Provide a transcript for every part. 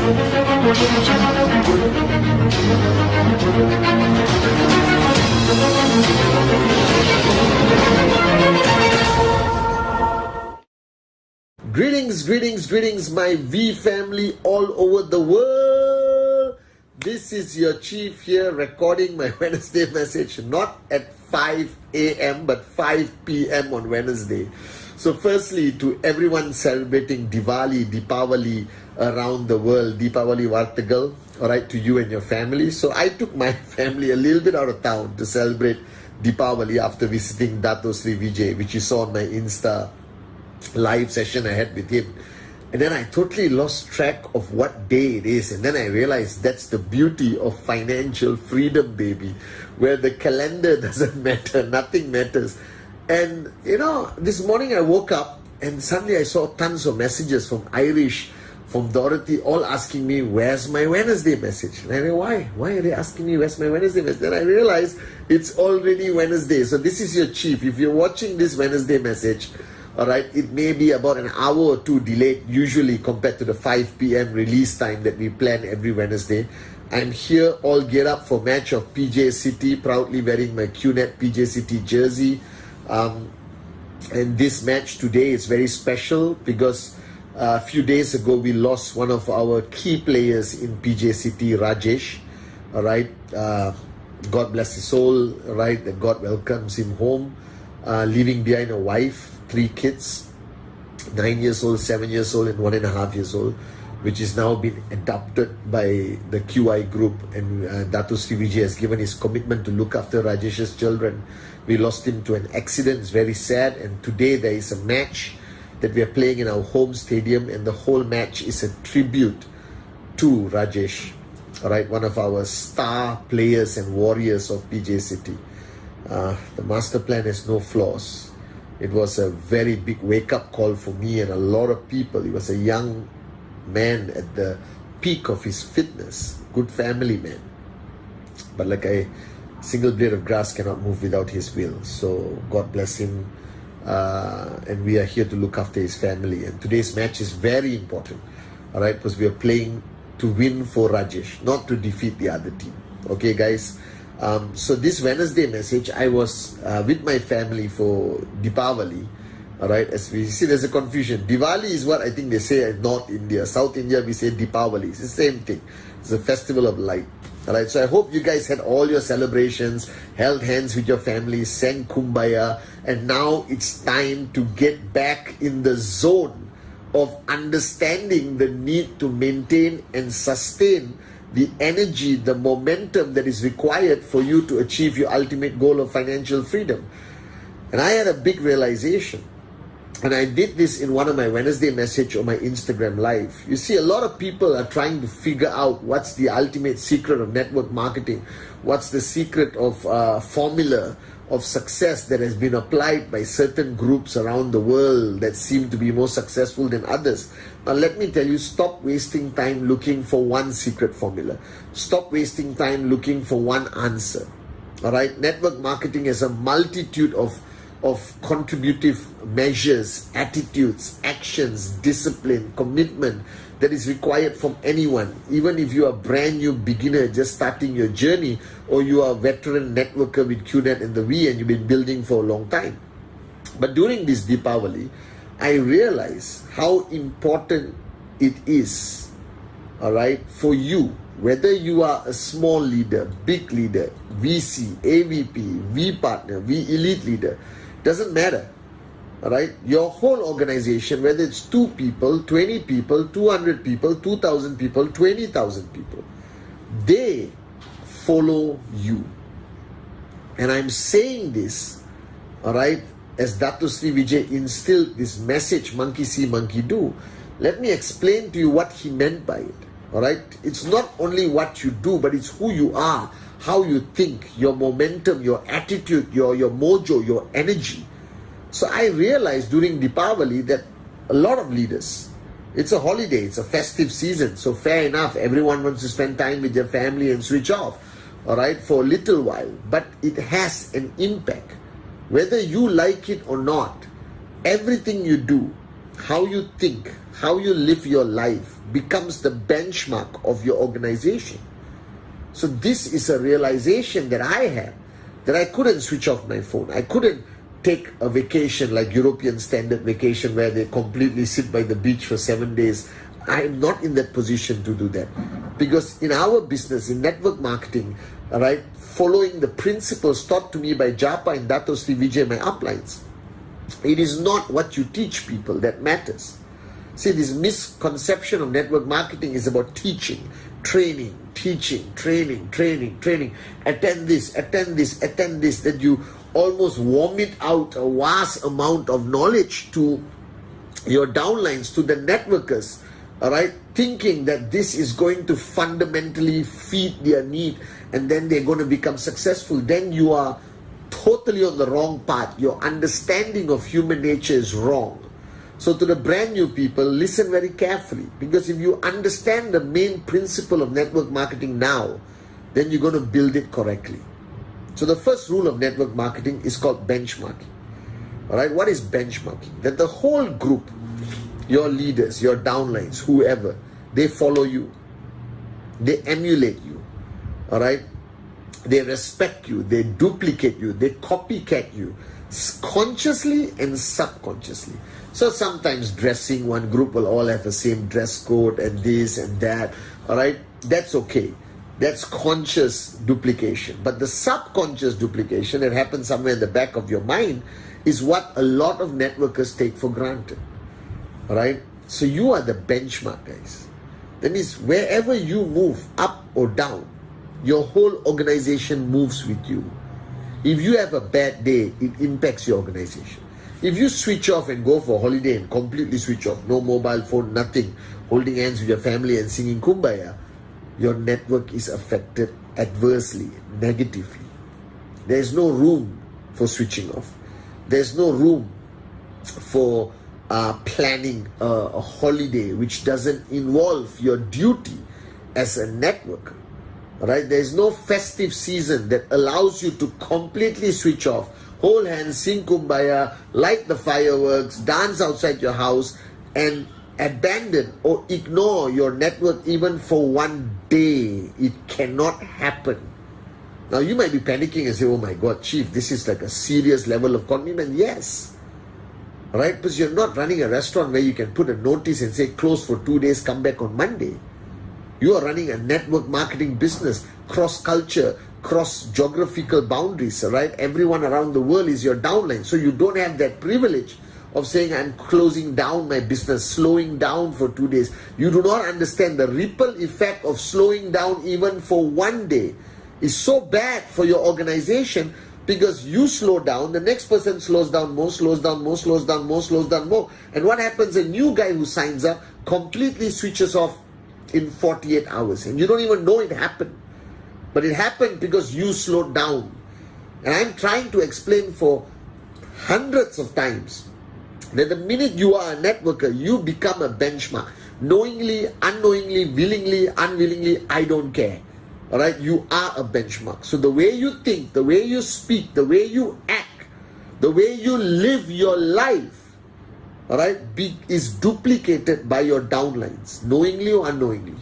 Greetings, my V family all over the world. This is your chief here recording my Wednesday message, not at 5 a.m. but 5 p.m. on Wednesday. So firstly, to everyone celebrating Deepavali around the world, Deepavali Vartagal, alright, to you and your family. So I took my family a little bit out of town to celebrate Deepavali after visiting Dato Sri Vijay, which you saw on my Insta live session I had with him. And then I totally lost track of what day it is. And then I realized that's the beauty of financial freedom, baby, where the calendar doesn't matter, nothing matters. And you know, this morning I woke up and suddenly I saw tons of messages from Irish, from Dorothy, all asking me, where's my Wednesday message? And I go, why? Why are they asking me where's my Wednesday message? Then I realized it's already Wednesday. So this is your chief. If you're watching this Wednesday message, alright, it may be about an hour or two delayed usually compared to the 5 p.m. release time that we plan every Wednesday. I'm here all geared up for match of PJ City, proudly wearing my QNet PJ City jersey. And this match today is very special because a few days ago we lost one of our key players in PJ City, Rajesh. Alright, God bless his soul, right, that God welcomes him home, leaving behind a wife, 3 kids, 9 years old, 7 years old, and 1.5 years old, which is now been adopted by the QI group. And Dato Sri Vijay has given his commitment to look after Rajesh's children. We lost him to an accident. It's very sad. And today there is a match that we are playing in our home stadium, and the whole match is a tribute to Rajesh, all right, one of our star players and warriors of PJ City. The master plan has no flaws. It was a very big wake-up call for me and a lot of people. He was a young man at the peak of his fitness, good family man. But like a single blade of grass cannot move without his will. So God bless him. And we are here to look after his family. And today's match is very important, all right, because we are playing to win for Rajesh, not to defeat the other team. Okay, guys? So this Wednesday message, I was with my family for Deepavali. Alright, as we see, there's a confusion. Diwali is what I think they say in North India. South India, we say Deepavali. It's the same thing. It's a festival of light. Alright, so I hope you guys had all your celebrations, held hands with your family, sang Kumbaya, and now it's time to get back in the zone of understanding the need to maintain and sustain the energy, the momentum that is required for you to achieve your ultimate goal of financial freedom. And I had a big realization. And I did this in one of my Wednesday message on my Instagram live. You see, a lot of people are trying to figure out what's the ultimate secret of network marketing. What's the secret of formula of success that has been applied by certain groups around the world that seem to be more successful than others. Now let me tell you, stop wasting time looking for one secret formula. Stop wasting time looking for one answer. Alright, network marketing is a multitude of contributive measures, attitudes, actions, discipline, commitment that is required from anyone. Even if you are a brand new beginner just starting your journey, or you are a veteran networker with QNet and the V and you've been building for a long time. But during this Deepavali, I realized how important it is, all right, for you, whether you are a small leader, big leader, VC, AVP, V partner, V elite leader, doesn't matter. All right, your whole organization, whether it's 2 people, 20 people, 200 people, 2,000 people, 20,000 people, they follow you. And I'm saying this, all right, as Dato Sri Vijay instilled this message, monkey see, monkey do. Let me explain to you what he meant by it. All right, it's not only what you do, but it's who you are, how you think, your momentum, your attitude, your mojo, your energy. So I realized during Deepavali that a lot of leaders, it's a holiday, it's a festive season, so fair enough, everyone wants to spend time with their family and switch off, all right, for a little while. But it has an impact. Whether you like it or not, everything you do how you think, how you live your life becomes the benchmark of your organization. So this is a realization that I had, that I couldn't switch off my phone. I couldn't take a vacation like European standard vacation where they completely sit by the beach for 7 days. I am not in that position to do that. Because in our business, in network marketing, all right, following the principles taught to me by Japa and Dato Sri Vijay, my uplines, it is not what you teach people that matters. See, this misconception of network marketing is about teaching, training, attend this, that you almost vomit out a vast amount of knowledge to your downlines, to the networkers, all right, thinking that this is going to fundamentally feed their need and then they're going to become successful. Then you are totally on the wrong path. Your understanding of human nature is wrong. So to the brand new people, listen very carefully, because if you understand the main principle of network marketing now, then you're going to build it correctly. So the first rule of network marketing is called benchmarking. All right, what is benchmarking? That the whole group, your leaders, your downlines, whoever, they follow you, they emulate you, all right, they respect you, they duplicate you, they copycat you, consciously and subconsciously. So sometimes dressing, one group will all have the same dress code and this and that, all right, that's okay. That's conscious duplication. But the subconscious duplication that happens somewhere in the back of your mind is what a lot of networkers take for granted. All right? So you are the benchmark, guys. That means wherever you move, up or down, your whole organization moves with you. If you have a bad day, it impacts your organization. If you switch off and go for a holiday and completely switch off, no mobile phone, nothing, holding hands with your family and singing Kumbaya, your network is affected adversely, negatively. There is no room for switching off. There's no room for planning a holiday which doesn't involve your duty as a networker. Right? There is no festive season that allows you to completely switch off, hold hands, sing Kumbaya, light the fireworks, dance outside your house, and abandon or ignore your network even for one day. It cannot happen. Now you might be panicking and say, oh my God, Chief, this is like a serious level of commitment. Yes. Right? Because you're not running a restaurant where you can put a notice and say close for 2 days, come back on Monday. You are running a network marketing business, cross culture, cross geographical boundaries, right? Everyone around the world is your downline. So you don't have that privilege of saying I'm closing down my business, slowing down for 2 days. You do not understand the ripple effect of slowing down even for 1 day is so bad for your organization, because you slow down, the next person slows down more, slows down more, slows down more, slows down more. And what happens? A new guy who signs up completely switches off in 48 hours. And you don't even know it happened. But it happened because you slowed down. And I'm trying to explain for hundreds of times that the minute you are a networker, you become a benchmark. Knowingly, unknowingly, willingly, unwillingly, I don't care. All right, you are a benchmark. So the way you think, the way you speak, the way you act, the way you live your life, all right, is duplicated by your downlines, knowingly or unknowingly.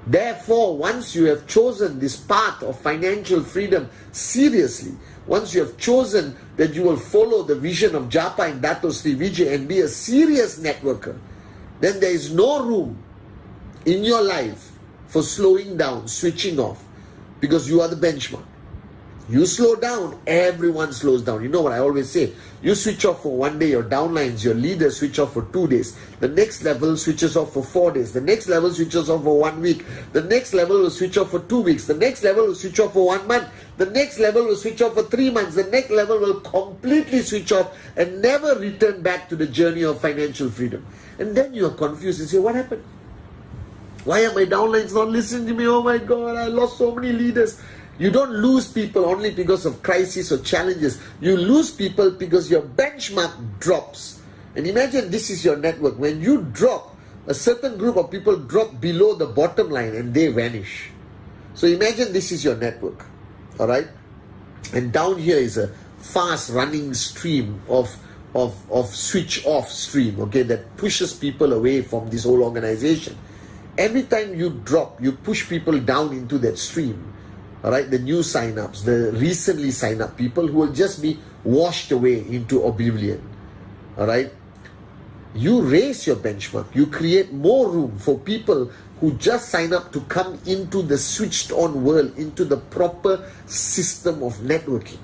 Therefore, once you have chosen this path of financial freedom seriously, once you have chosen that you will follow the vision of Japa and Dato Sri Vijay and be a serious networker, then there is no room in your life for slowing down, switching off, because you are the benchmark. You slow down, everyone slows down. You know what I always say? You switch off for 1 day, your downlines, your leaders switch off for 2 days. The next level switches off for 4 days. The next level switches off for 1 week. The next level will switch off for 2 weeks. The next level will switch off for 1 month. The next level will switch off for 3 months. The next level will completely switch off and never return back to the journey of financial freedom. And then you are confused and say, what happened? Why are my downlines not listening to me? Oh my God, I lost so many leaders. You don't lose people only because of crisis or challenges. You lose people because your benchmark drops. And imagine this is your network. When you drop, a certain group of people drop below the bottom line and they vanish. So imagine this is your network. All right? And down here is a fast running stream of switch off stream, okay, that pushes people away from this whole organization. Every time you drop, you push people down into that stream. All right, the new sign-ups, the recently signed up people who will just be washed away into oblivion. All right, you raise your benchmark. You create more room for people who just sign up to come into the switched on world, into the proper system of networking.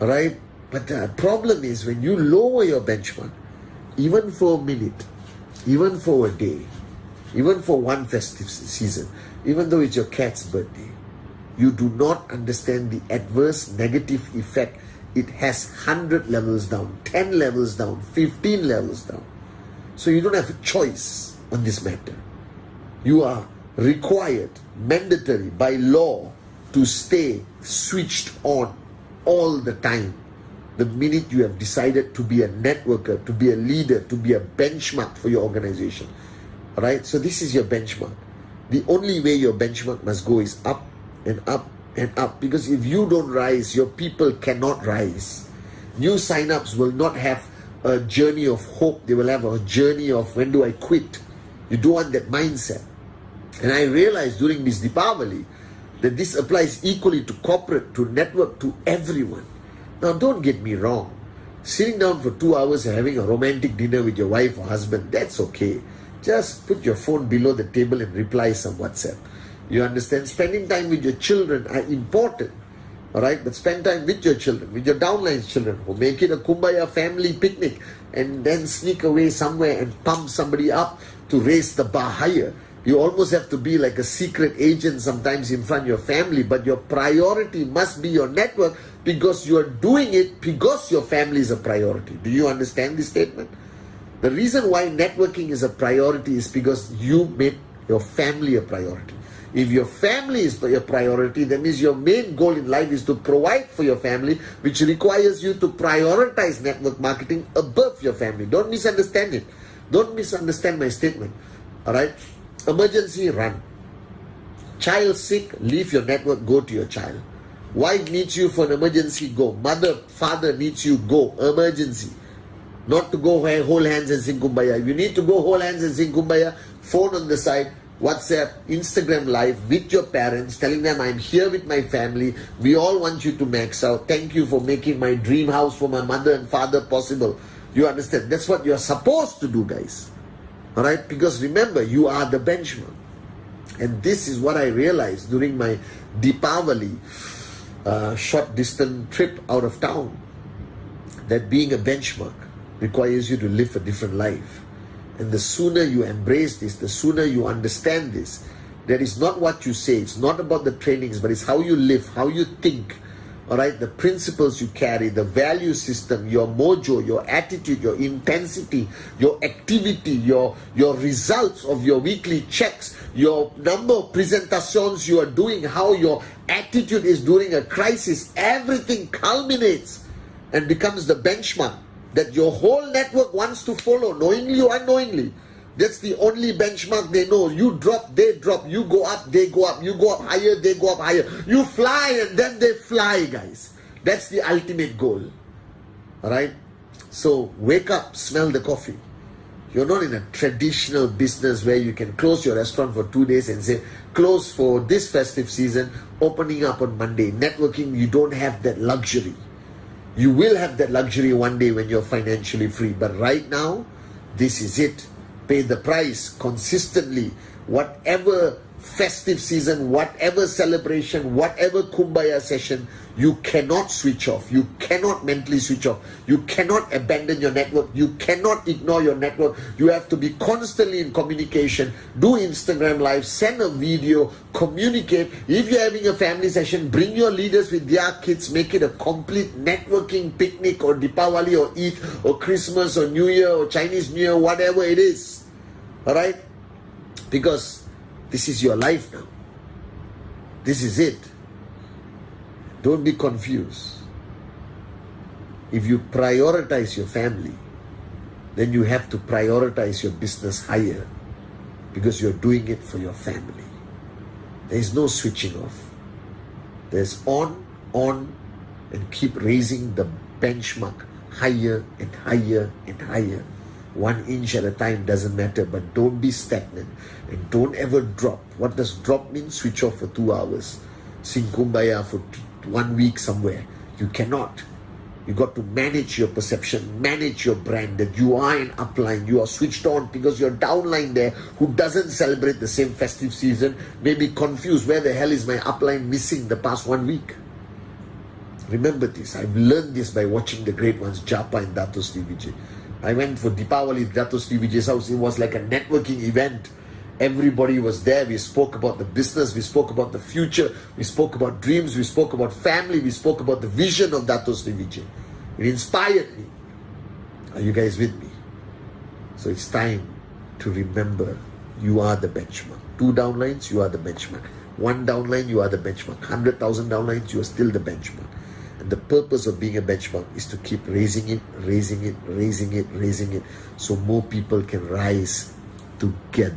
All right, but the problem is when you lower your benchmark, even for a minute, even for a day, even for one festive season, even though it's your cat's birthday, you do not understand the adverse negative effect it has 100 levels down, 10 levels down, 15 levels down. So you don't have a choice on this matter. You are required, mandatory by law, to stay switched on all the time. The minute you have decided to be a networker, to be a leader, to be a benchmark for your organization. Alright, so this is your benchmark. The only way your benchmark must go is up and up and up, because if you don't rise, your people cannot rise. New sign-ups will not have a journey of hope. They will have a journey of when do I quit. You don't want that mindset. And I realized during this Deepavali that this applies equally to corporate, to network, to everyone. Now don't get me wrong, sitting down for 2 hours and having a romantic dinner with your wife or husband, that's okay. Just put your phone below the table and reply some WhatsApp. You understand? Spending time with your children are important. Alright, but spend time with your children, with your downline children, who make it a kumbaya family picnic and then sneak away somewhere and pump somebody up to raise the bar higher. You almost have to be like a secret agent sometimes in front of your family, but your priority must be your network, because you are doing it because your family is a priority. Do you understand this statement? The reason why networking is a priority is because you made your family a priority. If your family is your priority, that means your main goal in life is to provide for your family, which requires you to prioritize network marketing above your family. Don't misunderstand it. Don't misunderstand my statement. Alright? Emergency, run. Child sick, leave your network, go to your child. Wife needs you for an emergency, go. Mother, father needs you, go. Emergency. Not to go hold hands and sing kumbaya. If you need to go hold hands and sing kumbaya, phone on the side, WhatsApp, Instagram live with your parents, telling them I'm here with my family. We all want you to max out. Thank you for making my dream house for my mother and father possible. You understand? That's what you're supposed to do, guys. Alright? Because remember, you are the benchmark. And this is what I realized during my Deepavali short distance trip out of town. That being a benchmark requires you to live a different life. And the sooner you embrace this, the sooner you understand this, that is not what you say, it's not about the trainings, but it's how you live, how you think, all right, the principles you carry, the value system, your mojo, your attitude, your intensity, your activity, your results of your weekly checks, your number of presentations you are doing, how your attitude is during a crisis. Everything culminates and becomes the benchmark that your whole network wants to follow, knowingly or unknowingly. That's the only benchmark they know. You drop, they drop. You go up, they go up. You go up higher, they go up higher. You fly and then they fly, guys. That's the ultimate goal. Alright? So wake up, smell the coffee. You're not in a traditional business where you can close your restaurant for 2 days and say, close for this festive season, opening up on Monday. Networking, you don't have that luxury. You will have that luxury one day when you're financially free. But right now, this is it. Pay the price consistently. Whatever festive season, whatever celebration, whatever kumbaya session, you cannot switch off. You cannot mentally switch off. You cannot abandon your network. You cannot ignore your network. You have to be constantly in communication. Do Instagram live, send a video, communicate. If you're having a family session, bring your leaders with their kids, make it a complete networking picnic, or Deepavali or Eid or Christmas or New Year or Chinese New Year, whatever it is. Alright? Because this is your life now. This is it. Don't be confused. If you prioritize your family, then you have to prioritize your business higher, because you're doing it for your family. There is no switching off. There's on, and keep raising the benchmark higher and higher and higher. 1 inch at a time doesn't matter, but don't be stagnant and don't ever drop. What does drop mean? Switch off for 2 hours. Sing Kumbaya for 1 week somewhere. You cannot. You got to manage your perception, manage your brand, that you are in upline, you are switched on, because your downline there who doesn't celebrate the same festive season may be confused. Where the hell is my upline missing the past 1 week? Remember this. I've learned this by watching the great ones, Japa and Dato Sri Vijay. I went for Deepavali at Dato Sri Vijay's house. It was like a networking event. Everybody was there. We spoke about the business. We spoke about the future. We spoke about dreams. We spoke about family. We spoke about the vision of Dato Sri Vijay. It inspired me. Are you guys with me? So it's time to remember, you are the benchmark. 2 downlines, you are the benchmark. 1 downline, you are the benchmark. 100,000 downlines, you are still the benchmark. And the purpose of being a benchmark is to keep raising it, raising it, raising it, raising it, so more people can rise together.